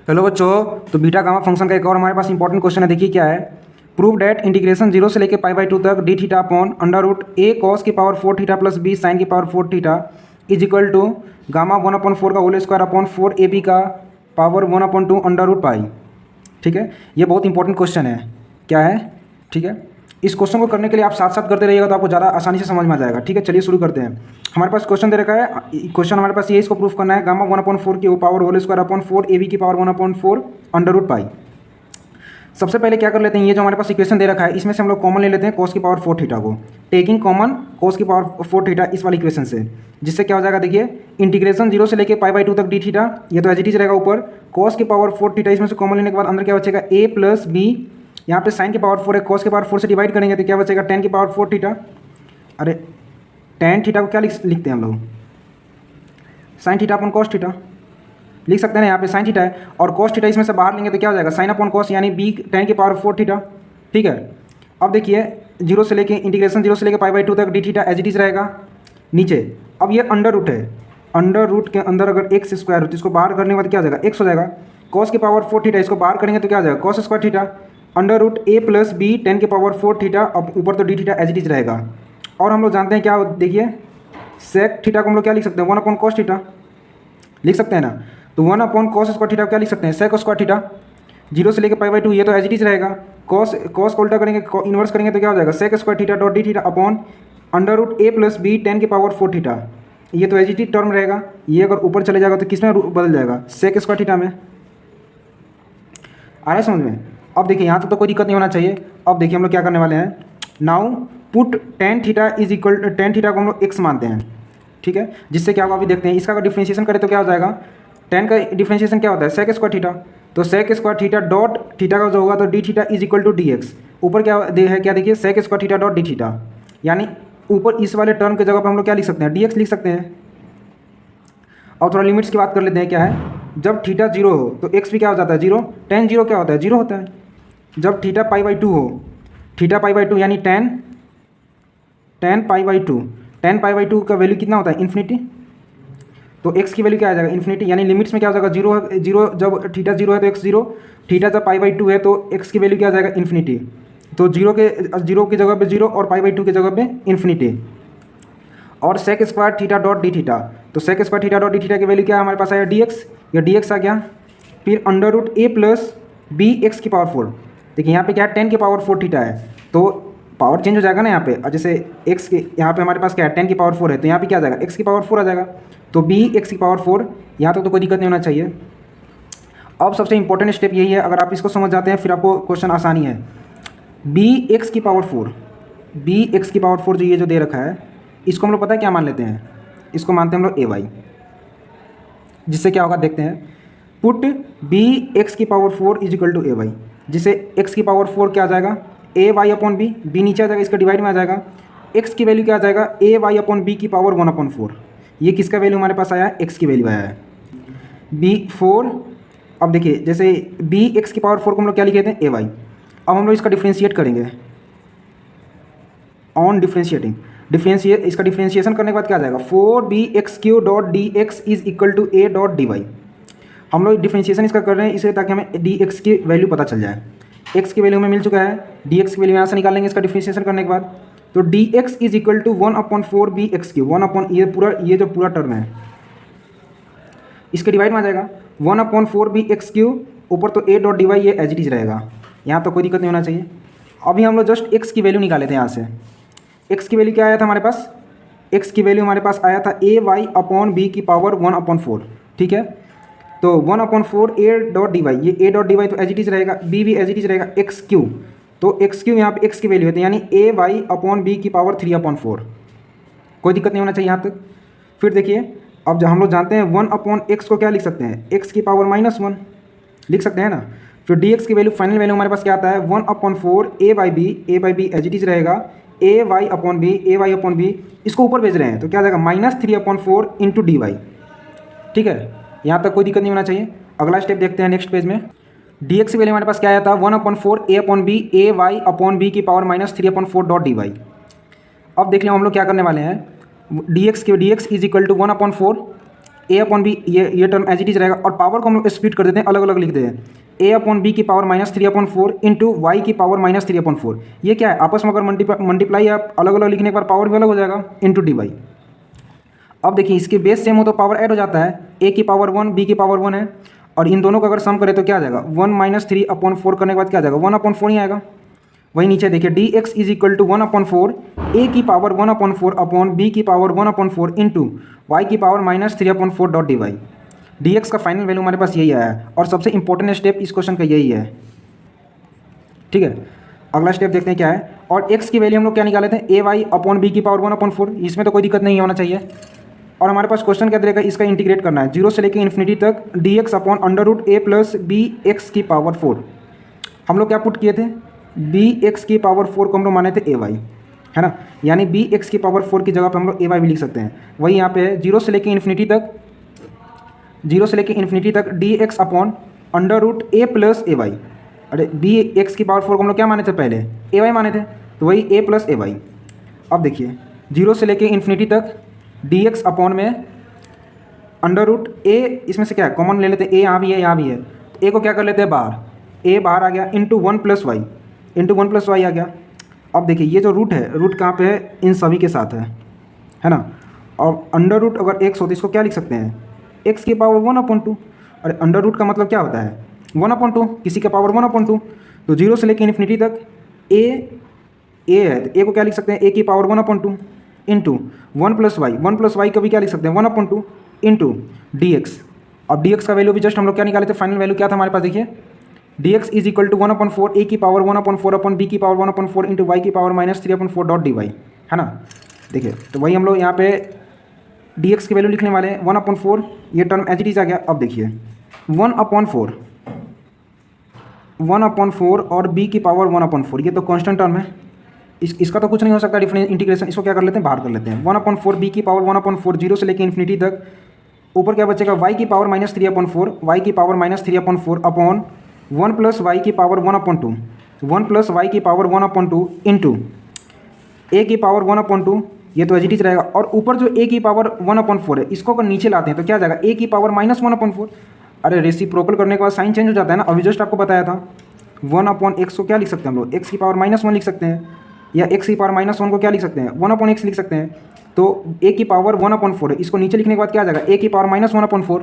Hello बच्चों। तो beta gamma function का एक और हमारे पास इंपॉर्टेंट क्वेश्चन है। देखिए क्या है। प्रूव डैट इंटीग्रेशन 0 से लेके π/2 तक d theta upon under root a cos की power 4 theta plus b sine की power 4 theta is equal to gamma 1/4 का होल स्क्वायर अपॉन 4ab का पावर 1/2 अंडर रूट पाई। ठीक है, ये बहुत इंपॉर्टेंट क्वेश्चन है। क्या है? ठीक है, इस क्वेश्चन को करने के लिए आप साथ साथ करते रहिएगा तो आपको ज़्यादा आसानी से समझ में आ जाएगा। ठीक है, चलिए शुरू करते हैं। हमारे पास क्वेश्चन दे रखा है। क्वेश्चन हमारे पास ये, इसको प्रूफ करना है। गामा 1/4 की power whole square upon 4ab की पावर 1/4 अंडर रूट पाई। सबसे पहले क्या कर लेते हैं, ये जो हमारे पास इक्वेशन दे रखा है इसमें से हम लोग कॉमन ले लेते हैं cos की पावर 4 थीटा को। टेकिंग कॉमन cos की पावर 4 थीटा इस वाली इक्वेशन से, जिससे क्या हो जाएगा, देखिए इंटीग्रेशन 0 से लेके π/2 तक डी थीटा, ये तो एज इट इज रहेगा ऊपर। cos की पावर 4 थीटा इसमें से कॉमन लेने के बाद अंदर क्या बचेगा, a प्लस बी, यहाँ पे साइन की पावर 4 है, cos की पावर 4 से डिवाइड करेंगे तो क्या बचेगा, tan की पावर 4 थीटा। अरे tan थीटा को क्या लिखते हैं हम लोग, sine theta upon cos theta लिख सकते हैं ना। यहाँ पे साइन थीटा है और cos थीटा इसमें से बाहर लेंगे तो क्या हो जाएगा, साइन अपॉन cos, यानी b tan की पावर 4 थीटा। ठीक है, अब देखिए 0 से लेके इंटीग्रेशन 0 से लेके π/2 तक d theta as it is रहेगा नीचे। अब ये अंडर रूट है, अंडर रूट के अंदर अगर एक्स स्क्वायर हो तो इसको बाहर करने के बाद क्या हो जाएगा, एक्स हो जाएगा। cos की पावर 4 थीटा इसको बाहर करेंगे तो क्या हो जाएगा, cos square theta under root a plus b tan की पावर 4 थीटा। अब ऊपर तो d theta as it is रहेगा। और हम लोग जानते हैं क्या, देखिए sec थीटा को हम लोग क्या लिख सकते हैं, 1/cos थीटा लिख सकते हैं ना। तो 1/cos स्क्वायर थीटा क्या लिख सकते हैं, sec स्क्वायर थीटा। 0 से लेके π/2 ये तो एज इट इज रहेगा। cos को उल्टा करेंगे, इन्वर्स करेंगे तो क्या हो जाएगा, sec square theta dot d theta upon under root a plus b tan की पावर 4 थीटा। ये तो एज इट इज टर्म रहेगा। ये अगर ऊपर चले जाएगा तो किस में बदल जाएगा, sec स्क्वायर थीटा में। आ रहा है समझ में? अब देखिए यहाँ तक तो कोई दिक्कत नहीं होना चाहिए। अब देखिए हम लोग क्या करने वाले हैं, now put tan theta is equal, tan theta को हम लोग x मानते हैं। ठीक है, जिससे क्या होगा अभी देखते हैं। इसका अगर डिफ्रेंशिएशन करें तो क्या हो जाएगा, tan का डिफ्रेंशिएशन क्या होता है, sec स्क्वायर थीटा। तो sec square theta dot theta का जो होगा तो d theta is equal to d x. ऊपर क्या है, क्या देखिए, sec square theta dot d theta, यानी ऊपर इस वाले टर्म के जगह पर हम लोग क्या लिख सकते हैं, डी एक्स लिख सकते हैं। और थोड़ा लिमिट्स की बात कर लेते हैं। क्या है, जब थीटा 0 हो तो एक्स भी क्या हो जाता है, 0। tan 0 क्या होता है, 0 होता है। जब थीटा π/2 हो, थीटा π/2 यानी tan π/2, tan π/2 का वैल्यू कितना होता है, इन्फिनिटी। तो x की वैल्यू क्या आ जाएगा, इन्फिनिटी। यानी लिमिट्स में क्या हो जाएगा, 0 जब थीटा 0 है तो x 0, थीटा जब π/2 है तो x की वैल्यू क्या आ जाएगा, इन्फिनिटी। तो 0 की जगह पे 0 और π/2 की जगह पे इन्फिनिटी। और sec square theta dot d theta, तो sec square theta dot d theta की वैल्यू क्या है हमारे पास आया, dx, या dx आ गया। फिर under root a plus b x की पावर 4। देखिए यहाँ पे क्या है, tan की पावर 4 थीटा है तो पावर चेंज हो जाएगा ना यहाँ पे। और जैसे x के यहाँ पे हमारे पास क्या है, tan की पावर 4 है तो यहाँ पे क्या आ जाएगा, x की पावर 4 आ जाएगा। तो बी एक्स की पावर 4, यहाँ तक तो कोई दिक्कत नहीं होना चाहिए। अब सबसे इंपॉर्टेंट स्टेप यही है, अगर आप इसको समझ जाते हैं फिर आपको क्वेश्चन आसानी है। बी एक्स की पावर 4, बी एक्स की पावर 4 जो ये जो दे रखा है, इसको हम लोग पता है क्या मान लेते हैं, इसको मानते हैं हम लोग ए वाई। जिससे क्या होगा देखते हैं, पुट बी एक्स की power 4 is equal to a y, जिससे एक्स की पावर 4 क्या आ जाएगा, a y upon b, b नीचे आ जाएगा, इसका डिवाइड में आ जाएगा। एक्स की वैल्यू क्या आ जाएगा, ए वाई अपॉन बी की पावर 1/4। ये किसका वैल्यू हमारे पास आया है, एक्स की वैल्यू आया है, बी 4। अब देखिए जैसे बी एक्स की पावर 4 को हम लोग क्या लिखे थे, ए वाई। अब हम लोग इसका डिफ्रेंशिएट करेंगे, ऑन डिफ्रेंशिएटिंग इसका डिफ्रेंशिएशन करने के बाद क्या आ जाएगा, 4bx³ dot d x is equal to a dot d y. हम लोग डिफ्रेंशिएशन इसका कर रहे हैं इसलिए ताकि हमें डी एक्स की वैल्यू पता चल जाए। एक्स की वैल्यू हमें मिल चुका है, डी एक्स की वैल्यू यहाँ से निकालेंगे इसका डिफ्रेंशिएशन करने के बाद। तो d x is equal to 1/4bx³, 1 ये जो पूरा टर्म है इसके डिवाइड में आ जाएगा। 1/4bx³, ऊपर तो ए डॉट डी वाई, ये एज इट इज रहेगा। यहाँ तो कोई दिक्कत नहीं होना चाहिए। अभी हम लोग जस्ट एक्स की वैल्यू निकाले थे यहाँ से। एक्स की वैल्यू क्या आया था हमारे पास, एक्स की वैल्यू हमारे पास आया था ए वाई अपॉन बी की पावर 1/4। ठीक है, तो 1/4 ए डॉट डी वाई, ये ए डॉट डी वाई तो एज इट इज रहेगा, बी भी एज इट इज रहेगा, x³ तो x³ यहाँ पे एक्स की वैल्यू है तो यानी ए वाई अपॉन बी की पावर 3/4। कोई दिक्कत नहीं होना चाहिए यहाँ तक। फिर देखिए अब जब हम लोग जानते हैं 1/x को क्या लिख सकते हैं, x की पावर -1 लिख सकते हैं ना। फिर डी एक्स की वैल्यू, फाइनल वैल्यू हमारे पास क्या आता है, 1/4 a by b as it is रहेगा, ए वाई अपॉन बी, इसको ऊपर भेज रहे हैं तो क्या आ जाएगा, -3/4 इंटू डी वाई। ठीक है, यहाँ तक कोई दिक्कत नहीं होना चाहिए। अगला स्टेप देखते हैं नेक्स्ट पेज में। डी एक्स की वैल्यू हमारे पास क्या आया था, 1/4 a upon b, a y upon b की पावर -3/4 डॉट डी वाई। अब देख लें हम लोग क्या करने वाले हैं, d x is equal to 1/4 a upon b, ये टर्म एज इट इज रहेगा, और पावर को हम लोग स्प्लिट कर देते हैं, अलग अलग लिख देते हैं। ए अपॉन बी की पावर -3/4 इंटू वाई की पावर -3/4। ये क्या है, आपस में अगर मल्टीप्लाई आप अलग अलग लिखने के बाद पावर भी अलग हो जाएगा, इंटू डी वाई। अब देखिए इसके बेस सेम हो तो पावर ऐड हो जाता है, ए की पावर 1 बी की पावर 1 है, और इन दोनों को अगर सम करें तो क्या आ जाएगा, 1 - 3/4 करने के बाद क्या आ जाएगा, 1/4 ही आएगा। वही नीचे देखिए d x is equal to 1/4 a की पावर 1/4 अपॉन बी की पावर 1/4 इंटू वाई की power -3/4 dot d y. D x का फाइनल वैल्यू हमारे पास यही आया है, और सबसे इंपॉर्टेंट स्टेप इस क्वेश्चन का यही है। ठीक है, अगला स्टेप देखते हैं क्या है। और एक्स की वैल्यू हम लोग क्या निकाले थे, ए वाई अपॉन बी की पावर 1/4, इसमें तो कोई दिक्कत नहीं होना चाहिए। और हमारे पास क्वेश्चन क्या देगा, इसका इंटीग्रेट करना है 0 से लेकर इन्फिनिटी तक d x upon √a plus b x की पावर 4। हम लोग क्या पुट किए थे, बी एक्स की पावर 4 को हम लोग माने थे ए वाई, है ना, यानी बी एक्स की पावर 4 की जगह पे हम लोग ए वाई भी लिख सकते हैं। वही यहाँ पे है 0 से लेकर इन्फिनिटी तक d x upon √a plus a y. अरे बी एक्स की पावर 4 को हम लोग क्या माने थे, पहले ए वाई माने थे, तो वही ए प्लस ए वाई। अब देखिए 0 से लेकर इन्फिनिटी तक डी एक्स अपॉन में √a, इसमें से क्या है कॉमन ले लेते हैं, ए यहाँ भी है यहाँ भी है, तो ए को क्या कर लेते हैं बाहर, ए बाहर आ गया, इंटू 1 + वाई आ गया। अब देखिए ये जो रूट है, रूट कहाँ पे है, इन सभी के साथ है ना। और अंडर अगर एक्स हो तो इसको क्या लिख सकते हैं, एक्स की पावर 1/2। अरे अंडर का मतलब क्या होता है, 1/2, किसी का पावर 1/2। तो 0 से लेकर इन्फिनिटी तक ए है, तो ए को क्या लिख सकते हैं, ए की पावर 1/2 इंटू 1 + वाई को भी क्या लिख सकते हैं, 1/2 इंटू डी एक्स। अब डी एक्स का वैल्यू भी जस्ट हम लोग क्या निकाले थे, फाइनल वैल्यू क्या था हमारे पास, देखिए d x is equal to 1/4 a की पावर 1/4 अपॉन बी की पावर 1/4 इंटू वाई की पावर -3/4 डॉट डी वाई, है ना। देखिए तो वही हम लोग यहाँ पे डी एक्स की वैल्यू लिखने वाले हैं 1/4, ये टर्म एज इट इज आ गया। अब देखिए 1/4 और बी की पावर 1/4, ये तो कांस्टेंट टर्म है, इसका तो कुछ नहीं हो सकता डिफरेंस इंटीग्रेशन, इसको क्या कर लेते हैं, बाहर कर लेते हैं। 1/4 बी की पावर 1/4 0 से लेकर इन्फिनिटी तक, ऊपर क्या बचेगा, वाई की पावर -3/4, वाई की पावर -3/4 अपॉन 1 + वाई की पावर 1/2, 1 + वाई की पावर 1/2 इंटू ए की पावर 1/2, ये तो एज इट इज रहेगा। और ऊपर जो ए की पावर 1/4 है, इसको अगर नीचे लाते हैं तो क्या जाएगा, ए की पावर -1/4। अरे रेसिप्रोकल करने के बाद साइन चेंज हो जाता है ना, अभी जस्ट आपको बताया था। 1/x को क्या लिख सकते हैं हम लोग, एक्स की पावर -1 लिख सकते हैं, या एक्स की पावर -1 को क्या लिख सकते हैं, 1/x लिख सकते हैं। तो ए की पावर 1/4 है, इसको नीचे लिखने के बाद क्या आ जाएगा, ए की पावर -1/4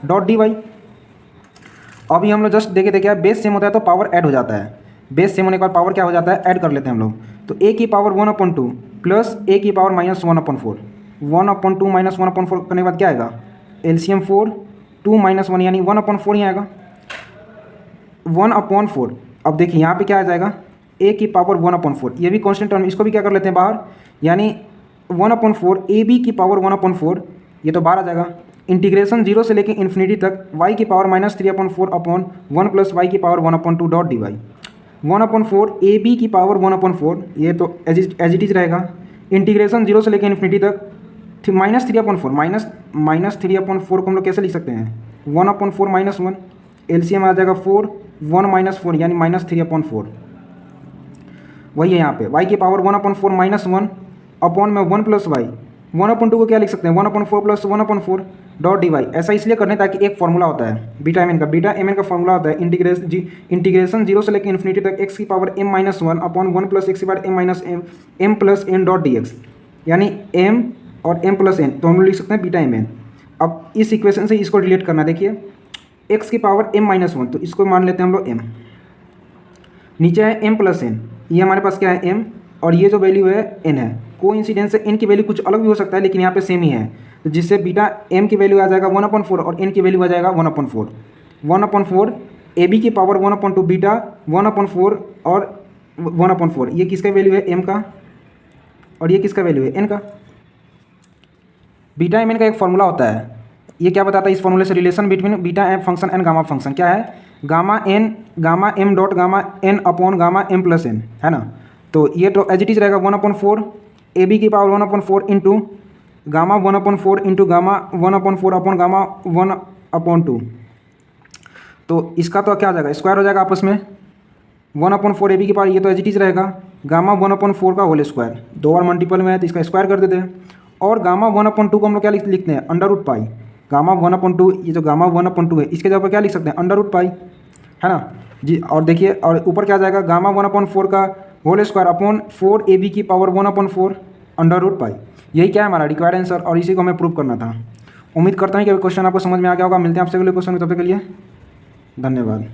डॉट डी वाई। अभी हम लोग जस्ट देखे थे क्या, बेस सेम होता है तो पावर ऐड हो जाता है, बेस सेम होने के बाद पावर क्या हो जाता है, ऐड कर लेते हैं हम लोग। तो ए की पावर 1/2 प्लस ए की पावर -1/4, 1/2 -1/4 करने के बाद क्या आएगा, एलसीएम 4, 2 - 1 यानी 1/4 ही आएगा, 1/4। अब देखिए यहाँ पे क्या आ जाएगा, ए की पावर 1/4, ये भी कांस्टेंट टर्म, इसको भी क्या कर लेते हैं बाहर, यानी 1/4 ए बी की पावर 1/4, ये तो बाहर आ जाएगा। इंटीग्रेशन 0 से लेकर इन्फिनिटी तक वाई की पावर -3/4 अपॉन 1 + वाई की power 1/2 dot d y. 1/4 a b की पावर 1/4, ये तो एज इट इज रहेगा। इंटीग्रेशन 0 से लेकर इन्फिनिटी तक -3/4 को हम लोग कैसे लिख सकते हैं, 1/4 -1, एलसीएम आ जाएगा 4, 1 - 4 यानी -3/4। वही है यहाँ पे y की पावर 1/4 -1 अपॉन में 1 + वाई, 1/2 को क्या लिख सकते हैं, 1/4 + 1/4 डॉट डी वाई। ऐसा इसलिए करने ताकि एक फॉर्मूला होता है बीटा एम एन का फॉर्मूला होता है इंटीग्रेशन 0 से लेकर इन्फिनिटी तक x की पावर m-1 अपॉन 1 + x की power m + n dot d x, यानी m और m + n, तो हम लोग लिख सकते हैं बीटा एम एन। अब इस इक्वेशन से इसको रिलेट करना, देखिए x की पावर m-1, तो इसको मान लेते हैं हम लोग m, नीचे है m + n, ये हमारे पास क्या है m, और ये जो वैल्यू है n है। कोइंसिडेंस है, n की वैल्यू कुछ अलग भी हो सकता है लेकिन यहाँ पे सेम ही है, तो जिससे बीटा m की वैल्यू आ जाएगा 1/4 और n की वैल्यू आ जाएगा 1/4। 1/4 ए बी की पावर 1/2 बीटा 1/4 और 1/4, ये किसका वैल्यू है m का, और ये किसका वैल्यू है n का। बीटा m n का एक फॉर्मूला होता है, ये क्या बताता है, इस फॉर्मूले से relation between beta m function and gamma function क्या है, gamma m dot gamma n upon gamma m + n, है ना। तो ये तो एज इट इज रहेगा 1/4 ए बी की power 1/4 into gamma 1/4 into gamma 1/4 upon gamma 1/2। तो इसका तो क्या आ जाएगा, स्क्वायर हो जाएगा आपस में, 1/4 ए बी की पावर, ये तो एज इट इज रहेगा गामा 1/4 का होल स्क्वायर, 2 बार मल्टीपल में है तो इसका स्क्वायर कर देते हैं। और गामा 1/2 को हम लोग क्या लिखते हैं, √π, गामा 1/2, ये जो गामा 1/2 है इसके जगह पर क्या लिख सकते हैं, अंडर रूट पाई, है ना जी। और देखिए, और ऊपर क्या आ जाएगा, गामा 1/4 का होल स्क्वायर अपॉन 4ab की पावर 1/4 अंडर रूट पाई। यही क्या है हमारा रिक्वायर्ड आंसर, और इसी को हमें प्रूव करना था। उम्मीद करता हूँ कि क्वेश्चन आपको समझ में आ गया होगा। मिलते हैं आपसे अगले क्वेश्चन में, तब तक के लिए धन्यवाद।